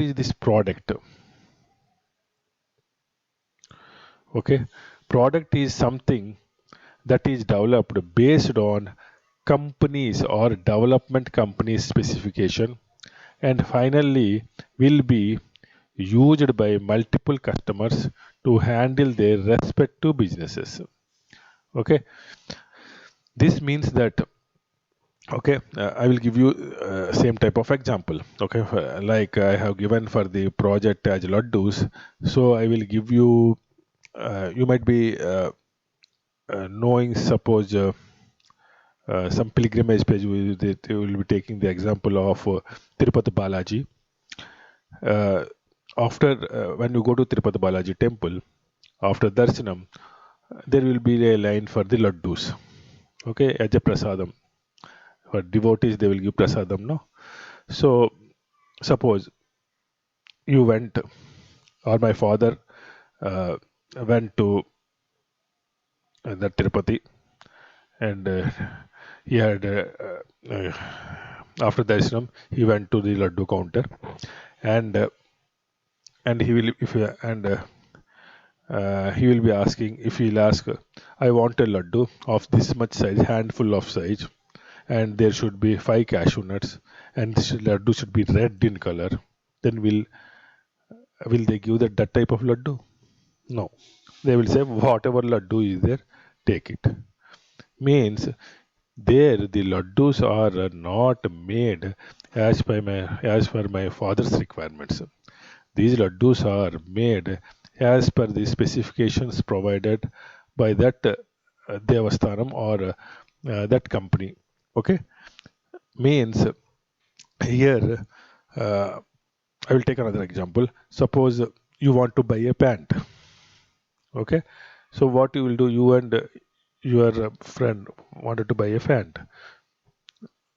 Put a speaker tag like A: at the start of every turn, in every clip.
A: is this product? Okay, product is something that is developed based on companies or development companies specification, and finally will be used by multiple customers to handle their respective businesses. Okay, this means that, okay, I will give you same type of example. Okay, like I have given for the project as laddus, so I will give you, you might be knowing, suppose some pilgrimage page, they will be taking the example of Tirupati Balaji. After when you go to Tirupati Balaji temple, after darshanam, there will be a line for the laddus. Okay, as a prasadam. For devotees, they will give prasadam, no? So, suppose you went, or my father uh, went to the Tirupati, and he had, after darshanam, he went to the laddu counter, and he will, if and he will be asking, if he'll ask, I want a laddu of this much size, handful of size, and there should be 5 cashew nuts, and this laddu should be red in color, then will they give that type of laddu? No. They will say whatever laddu is there, take it. Means there the laddus are not made as per my father's requirements. These laddus are made as per the specifications provided by that Devasthanam or that company. Okay, means here I will take another example. Suppose you want to buy a pant. Okay, so what you will do? You and your friend wanted to buy a pant.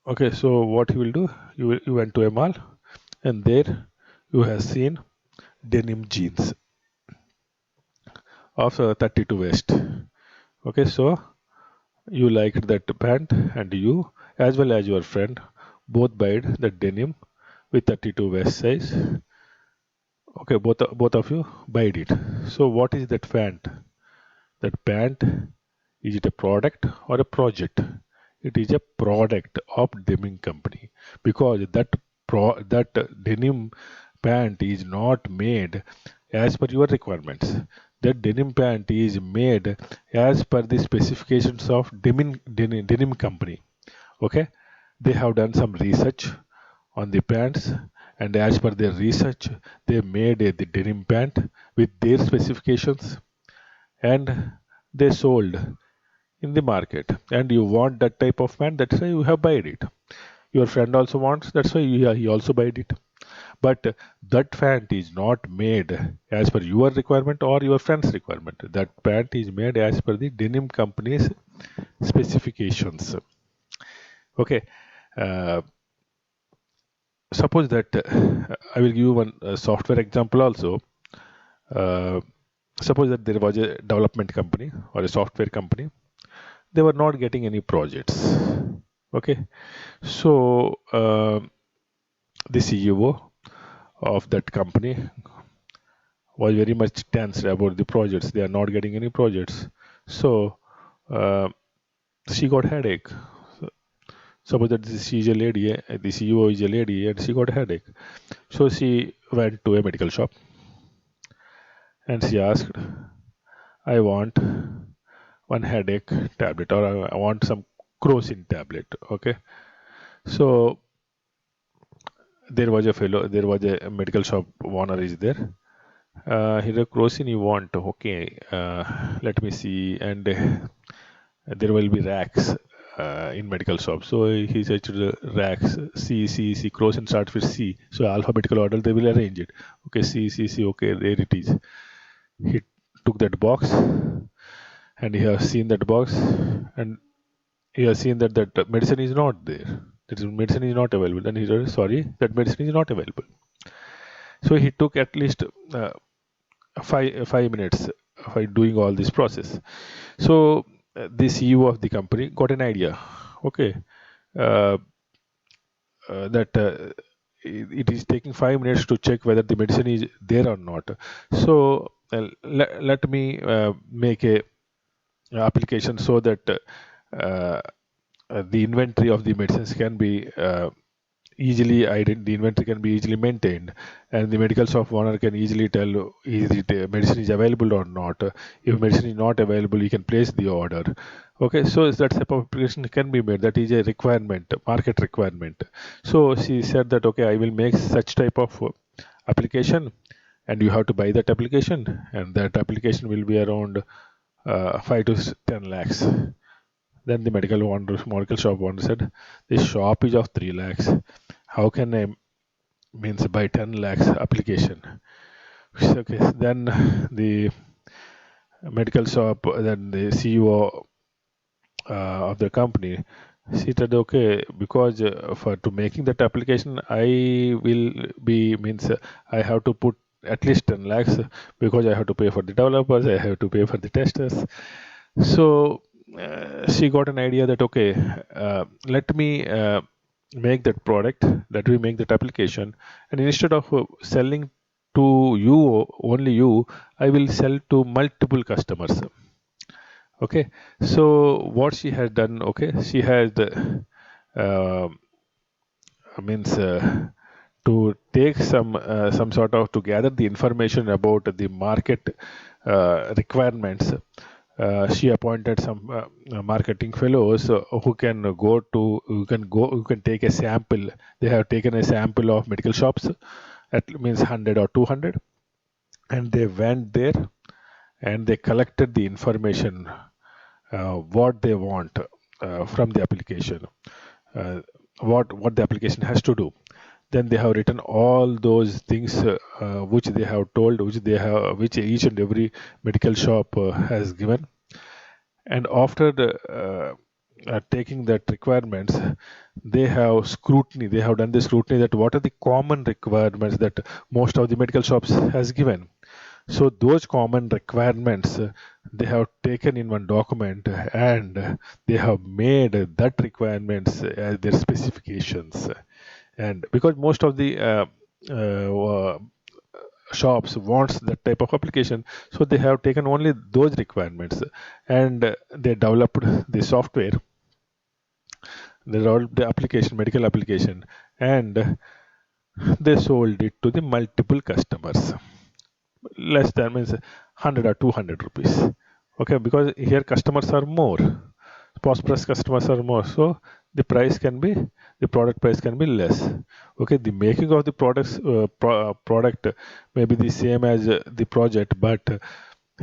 A: Okay, so what you will do? You went to a mall, and there you have seen denim jeans of 32 waist. Okay, so you liked that pant, and you as well as your friend both buyed that denim with 32 waist size. Okay, both of you buyed it. So what is that pant? That pant, is it a product or a project? It is a product of denim company, because that denim pant is not made as per your requirements. That denim pant is made as per the specifications of denim company. Okay, they have done some research on the pants, and as per their research, they made the denim pant with their specifications, and they sold in the market. And you want that type of pant, that's why you have bought it. Your friend also wants, that's why he also bought it. But that pant is not made as per your requirement or your friend's requirement. That pant is made as per the denim company's specifications. Okay, suppose that I will give you one software example also. Uh, Suppose that there was a development company or a software company. They were not getting any projects. Okay, so the CEO of that company was very much tense about the projects. They are not getting any projects. So she got headache. Suppose that she is a lady, the CEO is a lady, and she got headache. So she went to a medical shop and she asked, I want one headache tablet, or I want some crocin tablet. Okay, so there was a medical shop owner is there. Here a crocin you want? Okay, let me see. And there will be racks in medical shop. So he searched racks, C, crocin starts with C. So alphabetical order they will arrange it. Okay, C, okay, there it is. He took that box, and he has seen that box, and he has seen that medicine is not there. That medicine is not available. And he said, sorry, that medicine is not available. So he took at least 5 minutes by doing all this process. So the CEO of the company got an idea. Okay, that it is taking 5 minutes to check whether the medicine is there or not. So let me make a application so that the inventory of the medicines can be the inventory can be easily maintained, and the medical shop owner can easily tell is it medicine is available or not. If medicine is not available, he can place the order. Okay, so that type of application can be made. That is a requirement, market requirement. So she said that okay, I will make such type of application, and you have to buy that application, and that application will be around 5 to 10 lakhs. Then the medical shop owner said, this shop is of 3 lakhs. How can I means buy 10 lakhs application? Okay, then the medical shop, then the CEO of the company, she said, okay, because for to making that application, I will be means I have to put at least 10 lakhs because I have to pay for the developers, I have to pay for the testers. So she got an idea that okay, let me make that product, let me make that application, and instead of selling to you only you, I will sell to multiple customers. Okay, so what she has done, okay, she has uh, means to take some sort of to gather the information about the market requirements. She appointed some marketing fellows who can take a sample. They have taken a sample of medical shops, at means 100 or 200, and they went there and they collected the information what they want from the application, uh, what the application has to do. Then they have written all those things which they have told, which each and every medical shop has given. And after taking that requirements, they have scrutiny. They have done the scrutiny that what are the common requirements that most of the medical shops has given. So those common requirements they have taken in one document, and they have made that requirements as their specifications. And because most of the shops wants that type of application, so they have taken only those requirements, and they developed the software, they developed the application, medical application, and they sold it to the multiple customers. Less than means 100 or 200 rupees. Okay, because here customers are more, prosperous customers are more, so the product price can be less. Okay, the making of the product may be the same as the project, but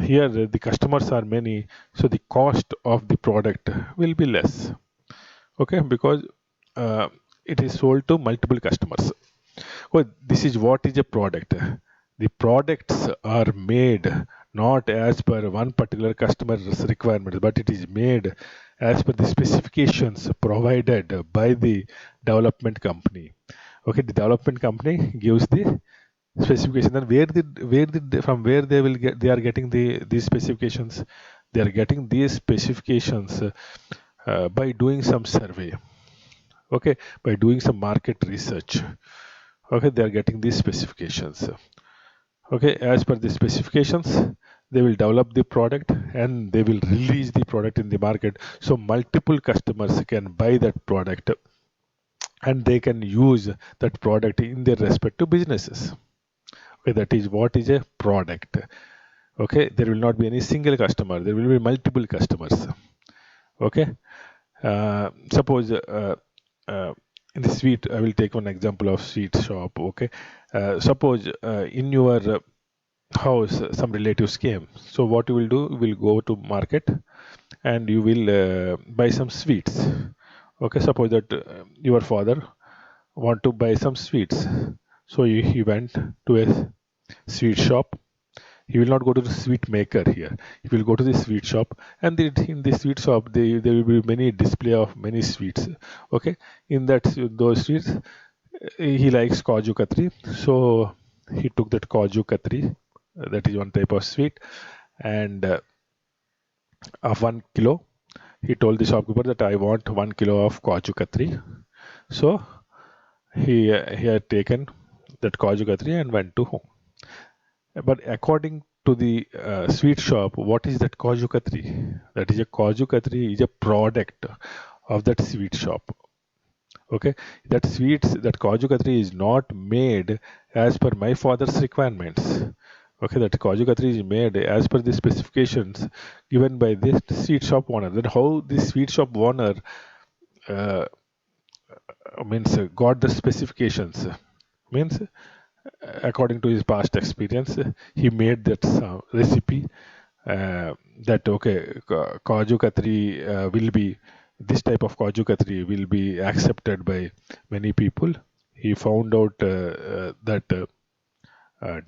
A: here the customers are many, so the cost of the product will be less. Okay, because uh, it is sold to multiple customers. Oh, this is what is a product. The products are made not as per one particular customer's requirements, but it is made as per the specifications provided by the development company. Okay, the development company gives the specification. Then from where they are getting these specifications? They are getting these specifications by doing some survey. Okay, by doing some market research. Okay, they are getting these specifications. Okay, as per the specifications, they will develop the product and they will release the product in the market, so multiple customers can buy that product and they can use that product in their respective businesses. Okay, that is what is a product. Okay, there will not be any single customer, there will be multiple customers. Okay, suppose in the sweet, I will take one example of sweet shop. Okay, suppose in your house some relatives came, so what you will do, you will go to market and you will buy some sweets. Okay, suppose that your father want to buy some sweets, so he went to a sweet shop. He will not go to the sweet maker here. He will go to the sweet shop, and in the sweet shop, there will be many display of many sweets. Okay, in those sweets, he likes Kaju Katri, so he took that Kaju Katri. That is one type of sweet, and of 1 kilo, he told the shopkeeper that I want 1 kilo of Kaju Katri. So he had taken that Kaju Katri and went to home. But according to the sweet shop, what is that Kaju Katri? That is a Kaju Katri is a product of that sweet shop. Okay, that Kaju Katri is not made as per my father's requirements. Okay, that Kaju Katri is made as per the specifications given by this sweet shop owner. Then how this sweet shop owner uh, means got the specifications means according to his past experience, he made that recipe that okay, Kaju Katri will be this type of Kaju Katri will be accepted by many people. He found out that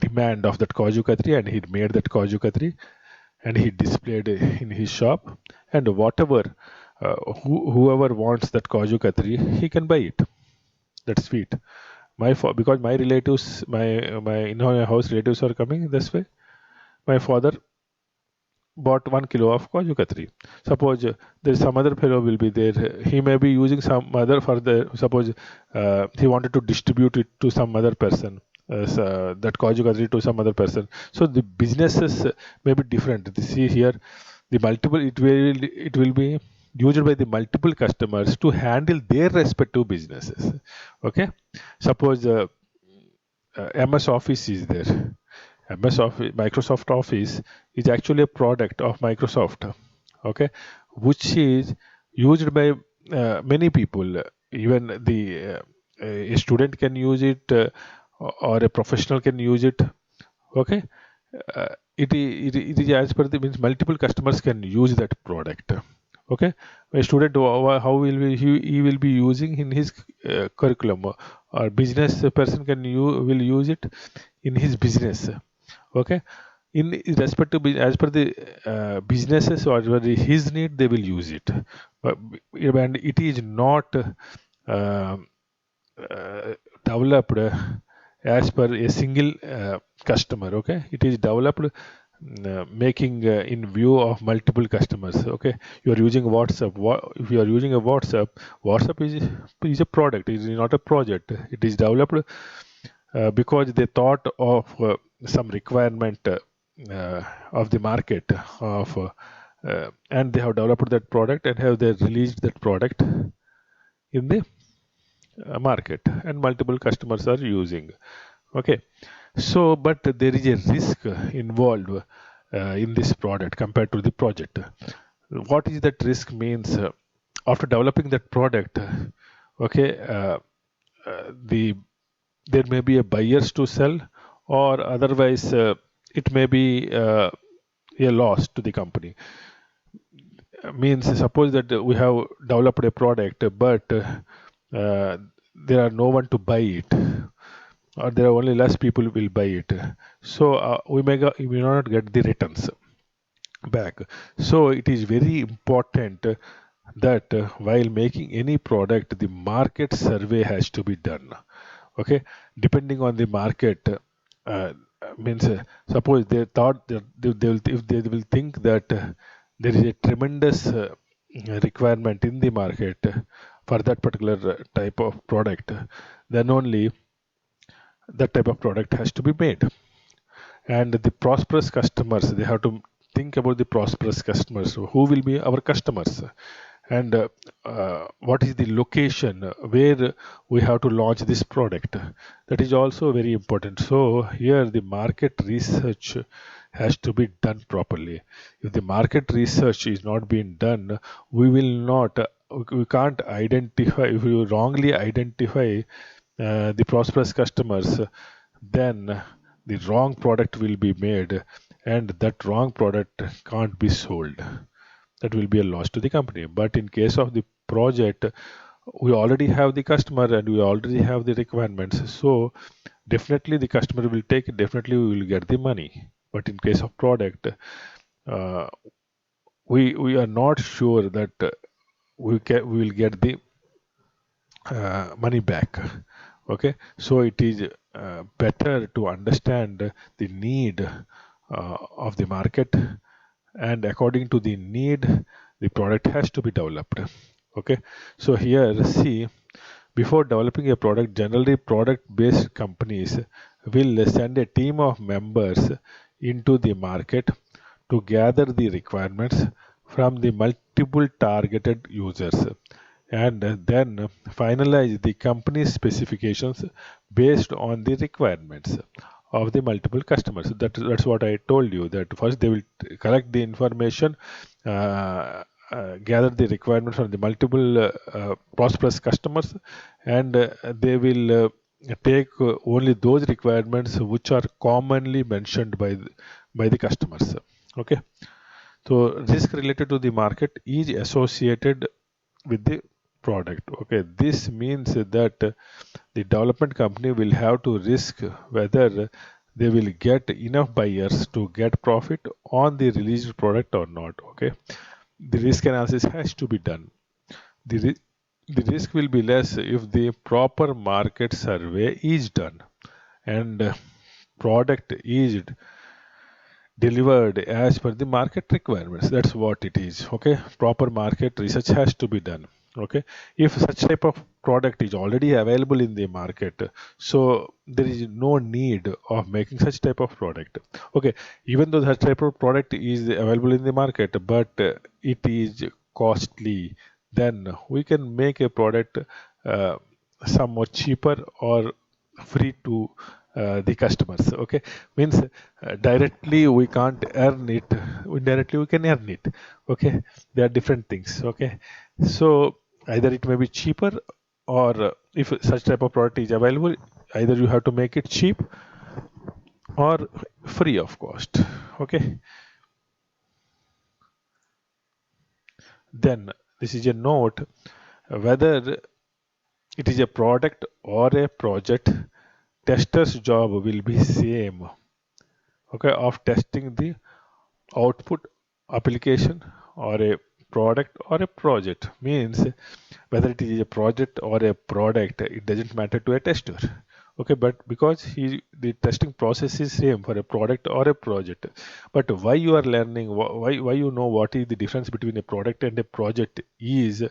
A: demand of that Kaju Katri and he made that Kaju Katri and he displayed in his shop and whatever whoever wants that Kaju Katri, he can buy it. That's sweet. Because my relatives, my in our house relatives are coming this way. My father bought 1 kilo of Kaju Katri. Suppose there is some other fellow will be there. He may be using some other for the suppose he wanted to distribute it to some other person. That Kaju Katri to some other person. So the businesses may be different. See here, the multiple it will be used by the multiple customers to handle their respective businesses. Okay, suppose MS Office is there. MS Office, Microsoft Office is actually a product of Microsoft, okay, which is used by many people. Even a student can use it, or a professional can use it. Okay, it is as per the means multiple customers can use that product. Okay, a student how will he will be using in his curriculum, or business person will use it in his business. Okay, in respect to as per the businesses or his need, they will use it. And it is not developed as per a single customer. Okay, it is developed making in view of multiple customers. Okay, you are using WhatsApp. If you are using a WhatsApp is a product, it is not a project. It is developed because they thought of some requirement of the market and they have developed that product and have they released that product in the market and multiple customers are using. Okay, so but there is a risk involved in this product compared to the project. What is that risk means? After developing that product, okay, the there may be a buyers to sell, or otherwise it may be a loss to the company. Means suppose that we have developed a product, but there are no one to buy it, or there are only less people will buy it. So we may not get the returns back. So it is very important that while making any product, the market survey has to be done. Okay, depending on the market, means suppose they thought that they will, if they will think that there is a tremendous requirement in the market for that particular type of product, then only that type of product has to be made. And the prosperous customers, they have to think about the prosperous customers. So who will be our customers, and what is the location where we have to launch this product? That is also very important. So here the market research has to be done properly. If the market research is not being done, we will not we can't identify. If we wrongly identify the prosperous customers, then the wrong product will be made and that wrong product can't be sold. That will be a loss to the company. But in case of the project, we already have the customer and we already have the requirements. So definitely the customer will take it, definitely we will get the money. But in case of product, uh, we are not sure that we will get the money back. Okay, so it is better to understand the need of the market, and according to the need, the product has to be developed. Okay, so here see Before developing a product, generally product-based companies will send a team of members into the market to gather the requirements from the multiple targeted users and then finalize the company's specifications based on the requirements of the multiple customers. That's what I told you, that first they will collect the information, gather the requirements from the multiple prosperous customers, and they will take only those requirements which are commonly mentioned by the customers. Okay, so risk related to the market is associated with the product. Okay, this means that the development company will have to risk whether they will get enough buyers to get profit on the released product or not. Okay, the risk analysis has to be done. The risk will be less if the proper market survey is done and product is delivered as per the market requirements. That's what it is. Okay, proper market research has to be done. Okay, if such type of product is already available in the market, so there is no need of making such type of product. Okay, even though such type of product is available in the market, but it is costly, then we can make a product uh, somewhat cheaper or free to the customers. Okay, means directly we can't earn it, indirectly we can earn it. Okay, they are different things. Okay, so either it may be cheaper, or if such type of product is available, either you have to make it cheap or free of cost. Okay, then this is a note, whether it is a product or a project, tester's job will be same. Okay, of testing the output application or a product or a project. Means whether it is a project or a product, it doesn't matter to a tester. Okay, but because the testing process is same for a product or a project, but why you are learning, why you know what is the difference between a product and a project is,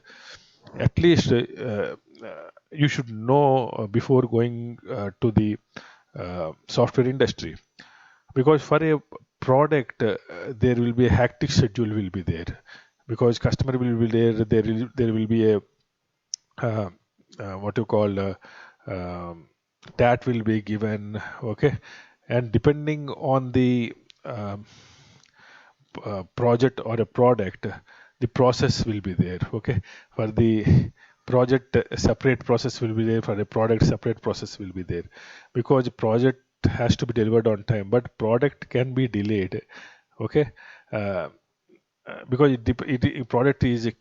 A: at least you should know before going to the software industry. Because for a product, there will be a hectic schedule will be there, because customer will be there will be a what you call that will be given. Okay, and depending on the um, project or a product, the process will be there. Okay, for the project, separate process will be there. For a product, separate process will be there, because project has to be delivered on time, but product can be delayed. Okay, uh, because product is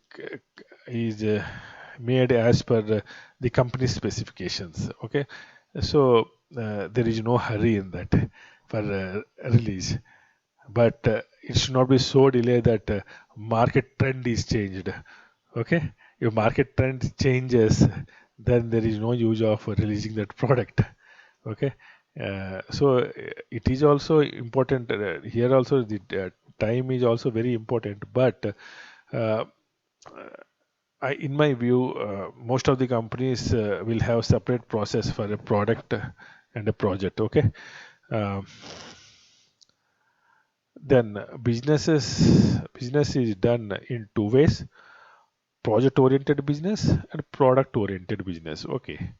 A: made as per the company specifications. Okay, so there is no hurry in that for release, but it should not be so delayed that market trend is changed. Okay, if market trend changes, then there is no use of releasing that product. Okay, so it is also important here also, the time is also very important, but uh, in my view, most of the companies will have separate process for a product and a project. Okay, uh, then business is done in two ways: project oriented business and product oriented business. Okay,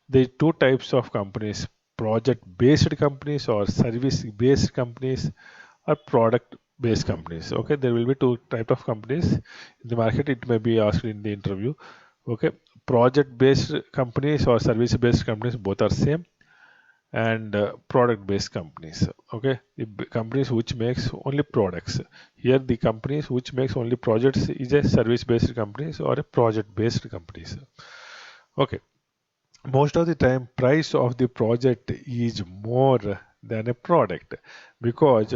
A: there are two types of companies: project based companies or service based companies, or product based companies. Okay, there will be two type of companies in the market. It may be asked in the interview. Okay, project based companies or service based companies, both are same. And product based companies. Okay, the companies which makes only products. Here the companies which makes only projects is a service based companies or a project based companies. Okay, most of the time price of the project is more than a product, because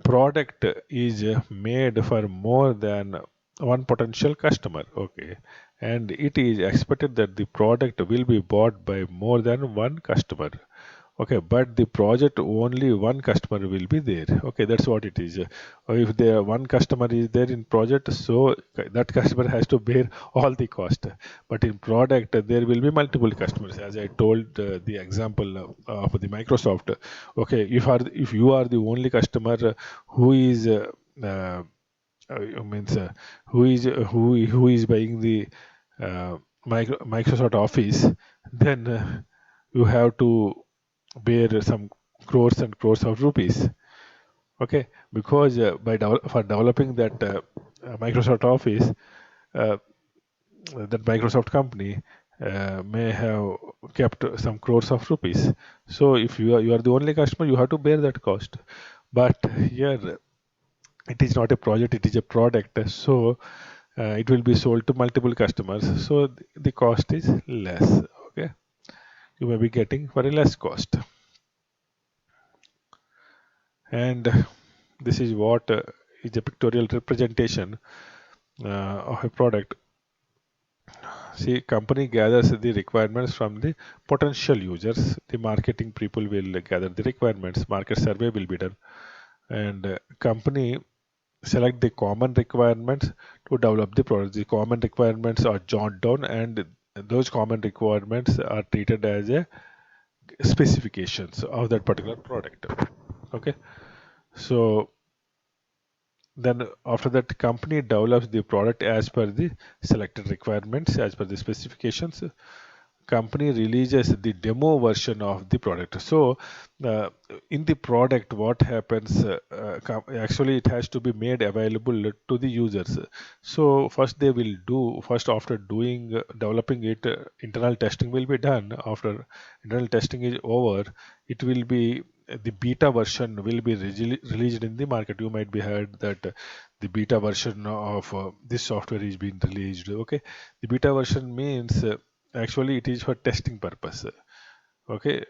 A: product is made for more than one potential customer. Okay, and it is expected that the product will be bought by more than one customer. Okay, but the project only one customer will be there. Okay, that's what it is. If there one customer is there in project, so that customer has to bear all the cost. But in product, there will be multiple customers. As I told the example of the Microsoft. Okay, if you are the only customer who is uh, means who is buying the Microsoft Office, then you have to bear some crores and crores of rupees. Okay, because for developing that Microsoft Office, uh, that Microsoft company may have kept some crores of rupees. So if you are the only customer, you have to bear that cost. But here it is not a project; it is a product. So it will be sold to multiple customers. So the cost is less. Okay, you may be getting for a less cost. And this is what is a pictorial representation of a product. See, company gathers the requirements from the potential users. The marketing people will gather the requirements. Market survey will be done, and company select the common requirements to develop the product. The common requirements are jotted down, and those common requirements are treated as a specifications of that particular product. Okay, so then after that, company develops the product as per the selected requirements, as per the specifications. Company releases the demo version of the product. So uh, in the product, what happens, actually it has to be made available to the users. So first they will do, first after doing developing it, internal testing will be done. After internal testing is over, it will be the beta version will be released in the market. You might be heard that the beta version of this software is being released. Okay, the beta version means actually it is for testing purpose. Okay,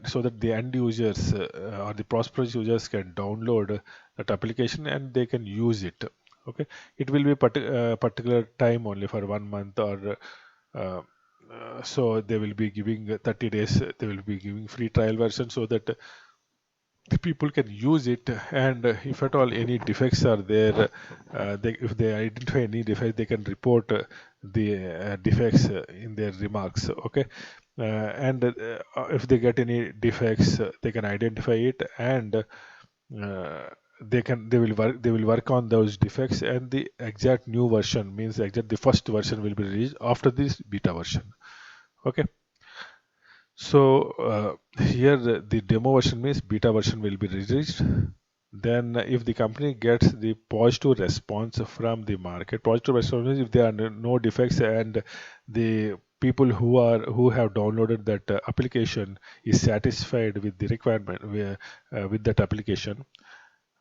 A: so that the end users or the prosperous users can download that application and they can use it. Okay, it will be particular time only for 1 month, or so they will be giving 30 days. They will be giving free trial version so that the people can use it, and if at all any defects are there, if they identify any defects, they can report the defects in their remarks. Okay, and if they get any defects, they can identify it, and they will work on those defects, and the exact new version means exact the first version will be released after this beta version. Okay, so here the demo version means beta version will be released. Then if the company gets the positive response from the market, positive response means if there are no defects and the people who have downloaded that application is satisfied with the requirement with that application,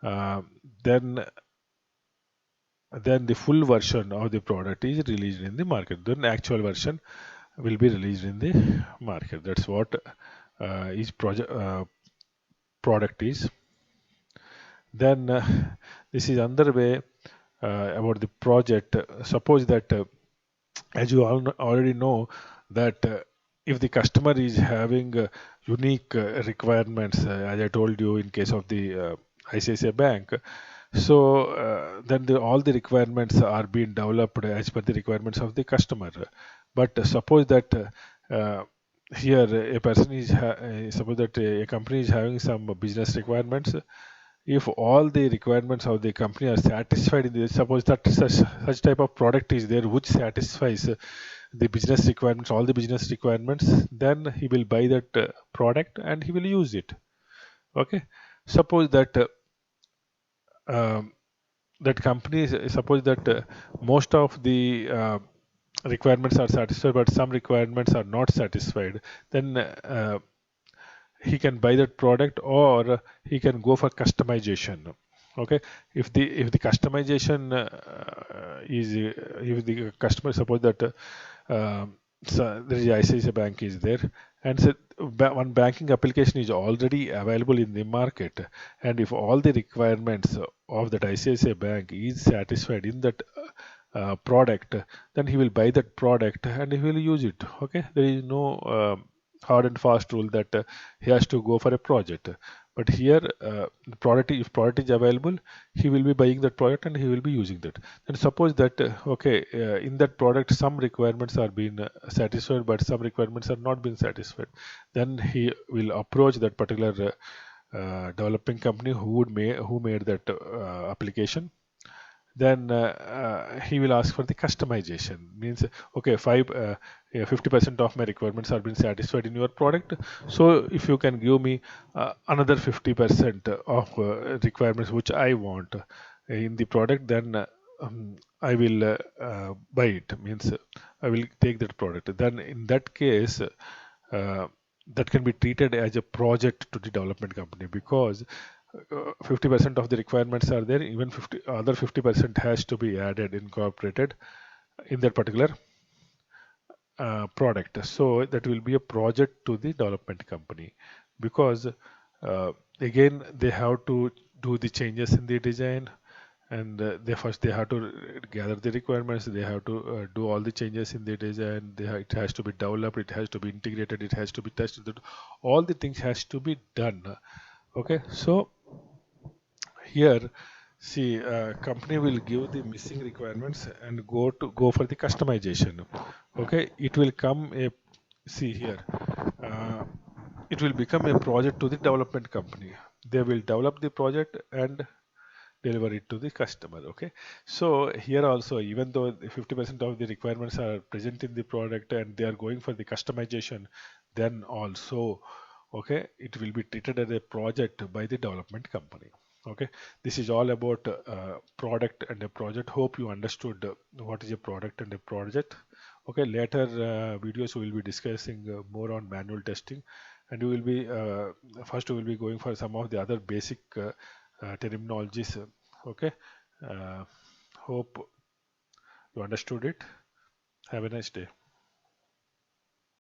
A: uh, then the full version of the product is released in the market. Then actual version will be released in the market. That's what each product is. Then this is another way about the project. Suppose that as you all already know that if the customer is having unique requirements, as I told you in case of the ICICI Bank, so then all the requirements are being developed as per the requirements of the customer. But suppose that here a person is suppose that a company is having some business requirements. If all the requirements of the company are satisfied in this, suppose that such type of product is there which satisfies the business requirements, all the business requirements, then he will buy that product and he will use it. Okay, suppose that um, that companies suppose that most of the requirements are satisfied but some requirements are not satisfied, then he can buy that product, or he can go for customization. Okay, if the customization is if the customer suppose that so there is ICICI Bank is there, and so one banking application is already available in the market, and if all the requirements of that ICICI Bank is satisfied in that product, then he will buy that product and he will use it. Okay, there is no hard and fast rule that he has to go for a project. But here, the product, if product is available, he will be buying that product and he will be using that. And suppose that okay, in that product some requirements are being satisfied, but some requirements are not being satisfied. Then he will approach that particular developing company who made that application. Then he will ask for the customization. Means okay, 50% of my requirements are being satisfied in your product, so if you can give me another 50% of requirements which I want in the product, then I will buy it. Means I will take that product. Then in that case, that can be treated as a project to the development company, because 50% of the requirements are there, even 50% has to be added, incorporated in that particular product. So that will be a project to the development company, because again they have to do the changes in the design, and they have to gather the requirements, they have to do all the changes in the design, it has to be developed, it has to be integrated, it has to be tested, all the things has to be done. Okay, so here, see, company will give the missing requirements and go for the customization. Okay, it will come a, see here, uh, it will become a project to the development company. They will develop the project and deliver it to the customer. Okay, so here also, even though 50% of the requirements are present in the product and they are going for the customization, then also, okay, it will be treated as a project by the development company. Okay, this is all about product and a project. Hope you understood what is a product and a project. Okay, later videos we will be discussing more on manual testing, and we will be first we will be going for some of the other basic terminologies. Okay, uh, hope you understood it. Have a nice day.